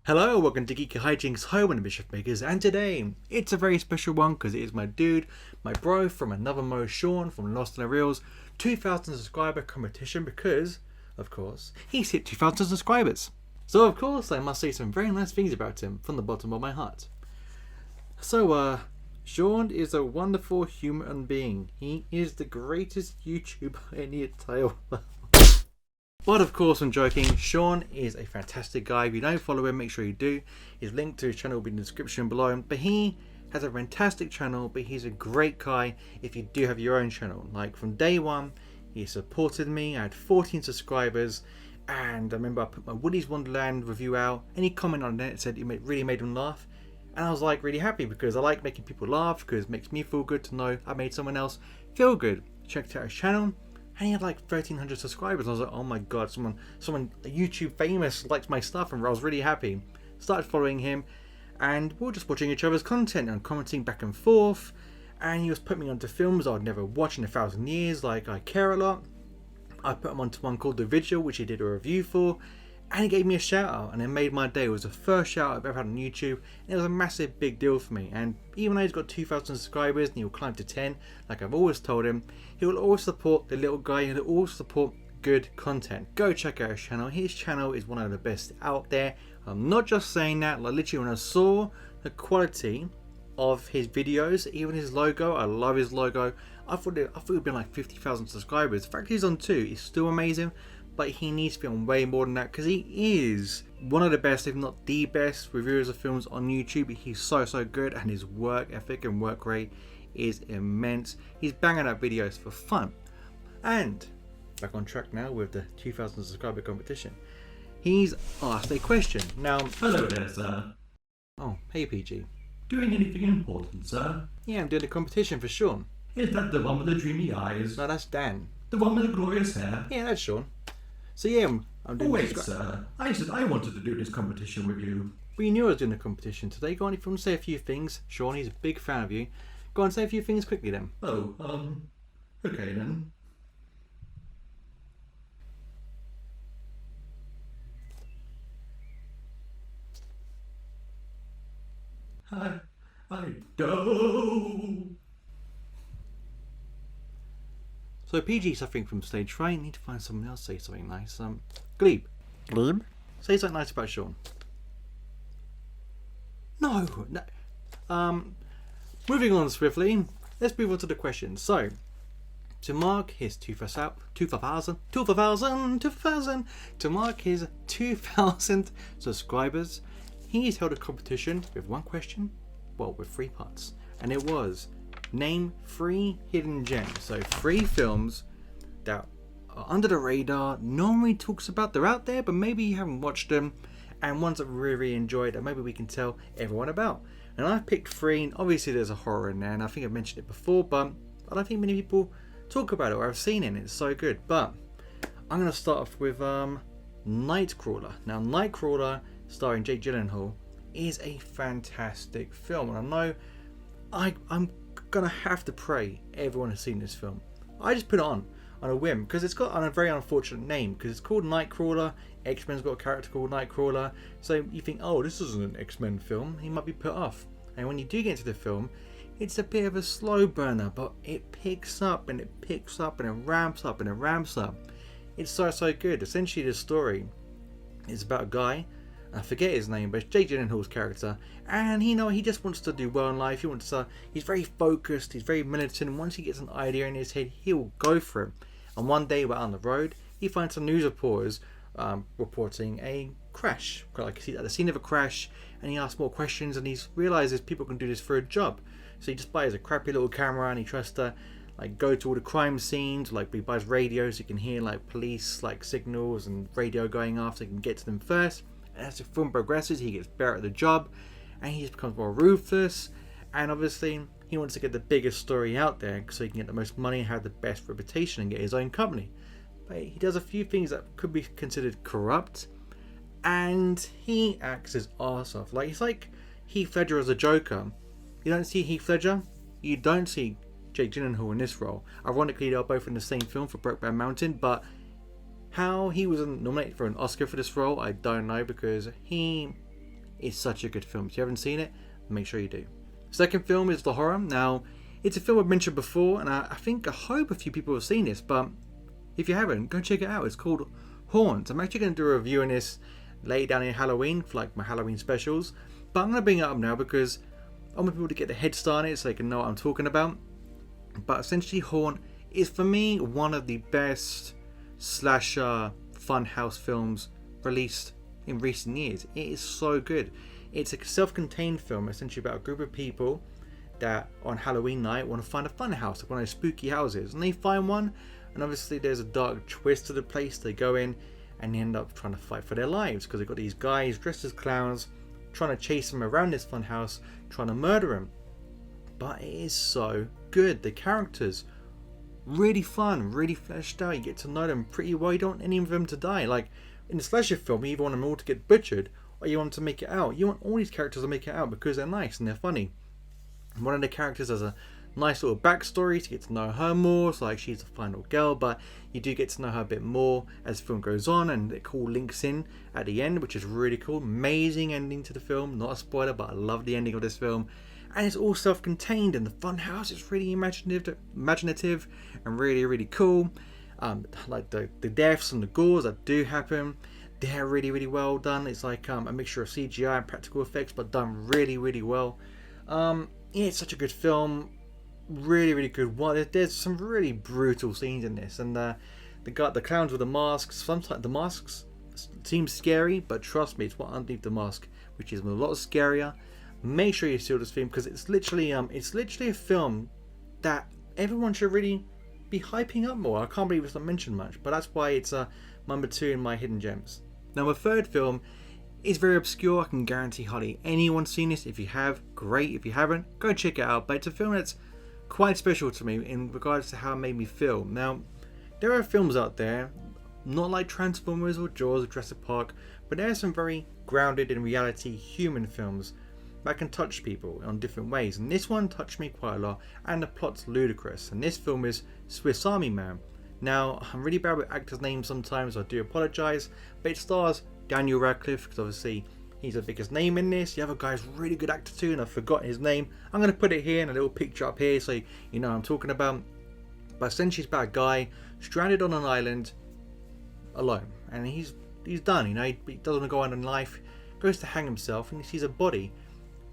Hello, welcome to Geeky Hijinks Home and Mischief Makers, and today it's a very special one because it is my dude, my bro from another Mo, Sean from Lost in the Reels 2000 subscriber competition because, of course, he's hit 2000 subscribers. So, of course, I must say some very nice things about him from the bottom of my heart. So, Sean is a wonderful human being. He is the greatest YouTuber in the entire world. But of course, I'm joking. Sean is a fantastic guy. If you don't follow him, make sure you do. His link to his channel will be in the description below. But he has a fantastic channel, but he's a great guy if you do have your own channel. Like from day one, he supported me. I had 14 subscribers. And I remember I put my Woody's Wonderland review out. And he commented on it, said it really made him laugh. And I was like really happy because I like making people laugh because it makes me feel good to know I made someone else feel good. Checked out his channel. And he had like 1,300 subscribers. I was like, oh my god, someone YouTube famous likes my stuff, and I was really happy. Started following him, and we were just watching each other's content and commenting back and forth. And he was putting me onto films I'd never watched in 1,000 years, like I Care a Lot. I put him onto one called The Vigil, which he did a review for, and he gave me a shout out, and it made my day. It was the first shout out I've ever had on YouTube, and it was a massive big deal for me. And even though he's got 2,000 subscribers and he'll climb to 10, like I've always told him, he will always support the little guy and he'll always support good content. Go check out his channel. His channel is one of the best out there. I'm not just saying that, like literally when I saw the quality of his videos, even his logo, I love his logo. I thought it would be like 50,000 subscribers. The fact he's on 2 is still amazing. But he needs to be on way more than that because he is one of the best, if not the best, reviewers of films on YouTube. He's so good, and his work ethic and work rate is immense. He's banging out videos for fun. And back on track now with the 2,000 subscriber competition. He's asked a question. Now, Hello there, sir. oh, hey PG. Doing anything important, sir? Yeah, I'm doing a competition for Sean. Is that the one with the dreamy eyes? No, that's Dan. The one with the glorious hair? Yeah, that's Sean. So yeah, I'm doing Wait, sir. I said I wanted to do this competition with you. Well, you knew I was doing a competition today. Go on, if you want to say a few things. Sean, he's a big fan of you. Go on, say a few things quickly then. Oh, okay then. I don't. So PG suffering from stage fright. Need to find someone else to say something nice. Glebe. Glebe? Say something nice about Sean. No. Moving on swiftly. Let's move on to the questions. So, to mark his 2,000, to mark his 2,000 subscribers, he's held a competition with one question, well, with 3 parts, and it was name 3 hidden gems. So 3 films that are under the radar, no one really talks about. They're out there, but maybe you haven't watched them, and ones that we really enjoyed that maybe we can tell everyone about. And I've picked 3, and obviously there's a horror in there, and I think I've mentioned it before, but I don't think many people talk about it or have seen it, and it's so good. But I'm going to start off with Nightcrawler. Now, Nightcrawler, starring Jake Gyllenhaal, is a fantastic film, and I know I'm gonna have to pray everyone has seen this film. I just put it on a whim because it's got a very unfortunate name because it's called Nightcrawler. X-Men's got a character called Nightcrawler, so you think, oh, this isn't an X-Men film, he might be put off. And when you do get into the film, it's a bit of a slow burner, but it picks up and it picks up and it ramps up and it ramps up. It's so good. Essentially, the story is about a guy, I forget his name, but it's Jake Gyllenhaal's character, and he just wants to do well in life. He's very focused, he's very militant, and once he gets an idea in his head, he'll go for it. And one day, we're on the road, he finds some news reporters reporting a crash, like at the scene of a crash, and he asks more questions, and he realizes people can do this for a job. So he just buys a crappy little camera, and he tries to like go to all the crime scenes. Like he buys radios, so you can hear like police like signals and radio going off, so he can get to them first. And as the film progresses, he gets better at the job, and he just becomes more ruthless. And obviously, he wants to get the biggest story out there so he can get the most money and have the best reputation and get his own company. But he does a few things that could be considered corrupt, and he acts his arse off. Like it's like Heath Ledger as a Joker. You don't see Heath Ledger, you don't see Jake Gyllenhaal in this role. Ironically, they're both in the same film for Brokeback Mountain, but how he was nominated for an Oscar for this role, I don't know, because he It's such a good film. If you haven't seen it, make sure you do. Second film is The Horror. Now, it's a film I've mentioned before, and I hope a few people have seen this, but if you haven't, go check it out. It's called Haunt. I'm actually going to do a review on this later down in Halloween for like my Halloween specials, but I'm going to bring it up now because I want people to get the head start on it so they can know what I'm talking about. But essentially, Haunt is for me one of the best slasher funhouse films released in recent years. It is so good. It's a self-contained film essentially about a group of people that on Halloween night want to find a funhouse, like one of those spooky houses, and they find one, and obviously there's a dark twist to the place. They go in and they end up trying to fight for their lives because they've got these guys dressed as clowns trying to chase them around this funhouse, trying to murder him. But it is so good. The characters really fun, really fleshed out. You get to know them pretty well. You don't want any of them to die. Like in the slasher film, you either want them all to get butchered or you want them to make it out. You want all these characters to make it out because they're nice and they're funny. One of the characters has a nice little backstory to get to know her more. So like she's the final girl, but you do get to know her a bit more as the film goes on, and it all links in at the end, which is really cool. Amazing ending to the film. Not a spoiler, but I love the ending of this film. And it's all self-contained, and the funhouse is really imaginative and really cool. Like the deaths and the gores that do happen, they're really well done. It's like a mixture of CGI and practical effects, but done really well. Yeah, it's such a good film. Really good one. There's some really brutal scenes in this, and the clowns with the masks. Sometimes the masks seem scary, but trust me, it's what underneath the mask, which is a lot scarier. Make sure you see this film because it's literally a film that everyone should really be hyping up more. I can't believe it's not mentioned much, but that's why it's number 2 in my hidden gems. Now, my third film is very obscure. I can guarantee hardly anyone's seen this. If you have, great. If you haven't, go check it out. But it's a film that's quite special to me in regards to how it made me feel. Now, there are films out there, not like Transformers or Jaws or Jurassic Park, but there are some very grounded in reality human films that can touch people on different ways, and this one touched me quite a lot, and the plot's ludicrous. And this film is Swiss Army Man. Now, I'm really bad with actors' names sometimes, so I do apologise, but it stars Daniel Radcliffe, because obviously he's the biggest name in this. The other guy's a really good actor too, and I've forgotten his name. I'm going to put it here in a little picture up here so you know what I'm talking about. But essentially it's about a guy stranded on an island alone, and he's done, you know, he doesn't want to go on in life, goes to hang himself, and he sees a body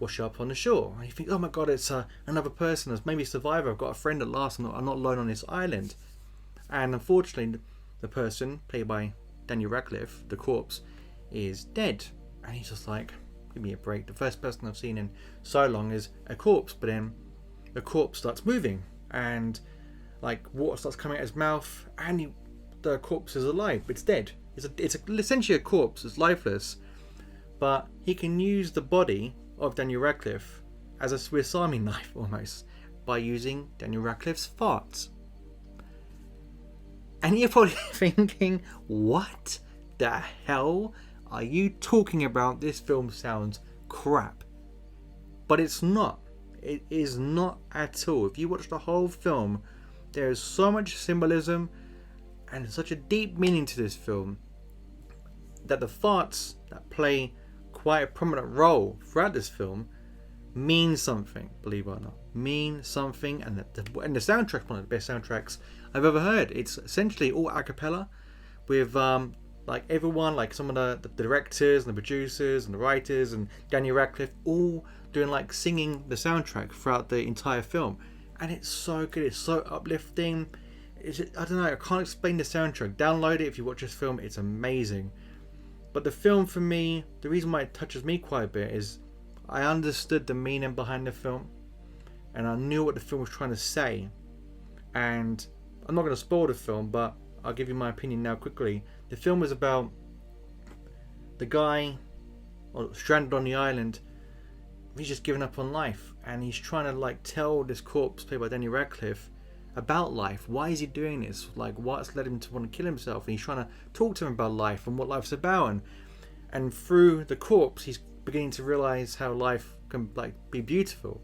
wash up on the shore, and you think, oh my god, it's another person that's maybe a survivor. I've got a friend at last. I'm not alone on this island. And unfortunately, the person played by Daniel Radcliffe, the corpse, is dead. And he's just like, give me a break. The first person I've seen in so long is a corpse. But then the corpse starts moving, and like water starts coming out his mouth, and the corpse is alive, but it's dead. It's essentially a corpse. It's lifeless, but he can use the body of Daniel Radcliffe as a Swiss Army knife almost by using Daniel Radcliffe's farts. And you're probably thinking, what the hell are you talking about? This film sounds crap. But it's not. It is not at all. If you watch the whole film, there is so much symbolism and such a deep meaning to this film that the farts that play quite a prominent role throughout this film mean something, believe it or not. Mean something, and the soundtrack, one of the best soundtracks I've ever heard. It's essentially all a cappella with like everyone, like some of the directors and the producers and the writers and Daniel Radcliffe all doing like singing the soundtrack throughout the entire film, and it's so good. It's so uplifting. I don't know, I can't explain the soundtrack. Download it if you watch this film. It's amazing. But the film, for me, the reason why it touches me quite a bit is I understood the meaning behind the film, and I knew what the film was trying to say. And I'm not going to spoil the film, but I'll give you my opinion now quickly. The film was about the guy stranded on the island. He's just given up on life, and he's trying to like tell this corpse played by Daniel Radcliffe about life. Why is he doing this? Like, what's led him to want to kill himself? And he's trying to talk to him about life and what life's about. And through the corpse, he's beginning to realize how life can like be beautiful.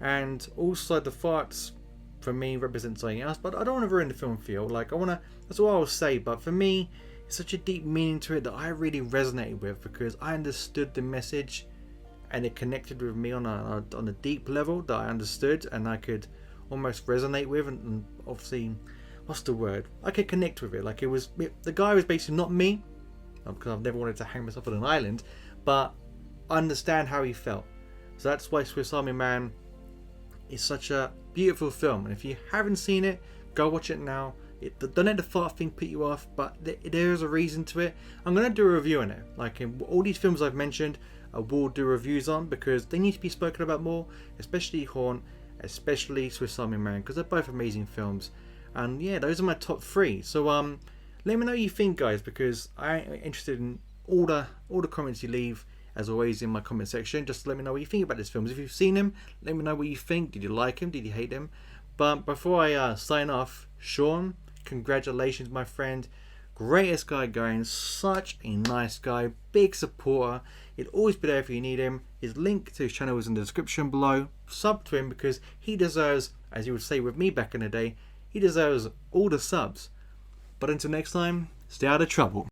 And also the farts, for me, represent something else. But I don't want to ruin the film for you. Like, that's all I will say. But for me, such a deep meaning to it that I really resonated with, because I understood the message and it connected with me on a deep level that I understood and I could almost resonate with, and obviously, what's the word? I could connect with it. Like the guy was basically not me, because I've never wanted to hang myself on an island, but I understand how he felt. So that's why Swiss Army Man is such a beautiful film. And if you haven't seen it, go watch it now. Don't let the fart thing put you off, but there is a reason to it. I'm going to do a review on it. Like in all these films I've mentioned, I will do reviews on, because they need to be spoken about more, especially Horn, especially Swiss Army Man, because they're both amazing films. And yeah, those are my top 3. So let me know what you think, guys, because I'm interested in all the comments you leave, as always, in my comment section. Just let me know what you think about these films. If you've seen them, let me know what you think. Did you like them? Did you hate them? But before I sign off, Sean, congratulations, my friend. Greatest guy going. Such a nice guy. Big supporter. He'll always be there if you need him. His link to his channel is in the description below. Sub to him, because he deserves, as you would say with me back in the day, he deserves all the subs. But until next time, stay out of trouble.